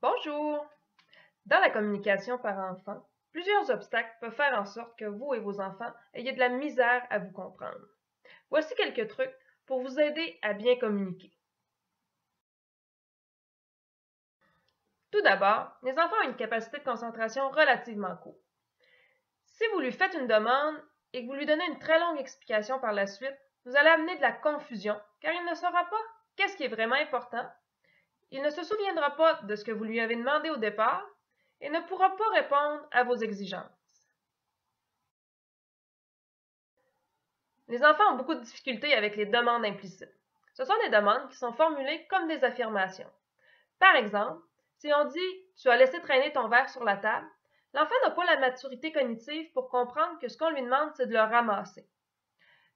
Bonjour! Dans la communication par enfant, plusieurs obstacles peuvent faire en sorte que vous et vos enfants ayez de la misère à vous comprendre. Voici quelques trucs pour vous aider à bien communiquer. Tout d'abord, les enfants ont une capacité de concentration relativement courte. Si vous lui faites une demande et que vous lui donnez une très longue explication par la suite, vous allez amener de la confusion car il ne saura pas qu'est-ce qui est vraiment important, il ne se souviendra pas de ce que vous lui avez demandé au départ et ne pourra pas répondre à vos exigences. Les enfants ont beaucoup de difficultés avec les demandes implicites. Ce sont des demandes qui sont formulées comme des affirmations. Par exemple, si on dit « tu as laissé traîner ton verre sur la table », l'enfant n'a pas la maturité cognitive pour comprendre que ce qu'on lui demande, c'est de le ramasser.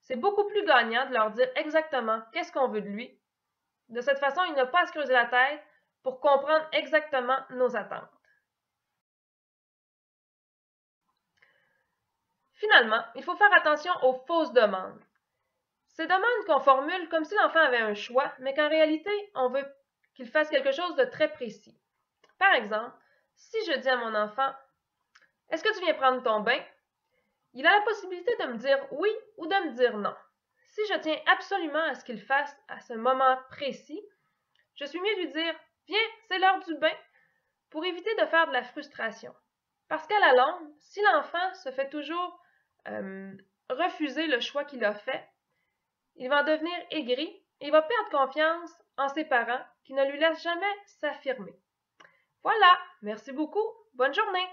C'est beaucoup plus gagnant de leur dire exactement qu'est-ce qu'on veut de lui. De cette façon, il n'a pas à se creuser la tête pour comprendre exactement nos attentes. Finalement, il faut faire attention aux fausses demandes. Ces demandes qu'on formule comme si l'enfant avait un choix, mais qu'en réalité, on veut qu'il fasse quelque chose de très précis. Par exemple, si je dis à mon enfant « Est-ce que tu viens prendre ton bain ?» il a la possibilité de me dire oui ou de me dire non. Si je tiens absolument à ce qu'il fasse à ce moment précis, je suis mieux de lui dire « Viens, c'est l'heure du bain » pour éviter de faire de la frustration. Parce qu'à la longue, si l'enfant se fait toujours refuser le choix qu'il a fait, il va en devenir aigri et il va perdre confiance en ses parents qui ne lui laissent jamais s'affirmer. Voilà, merci beaucoup, bonne journée!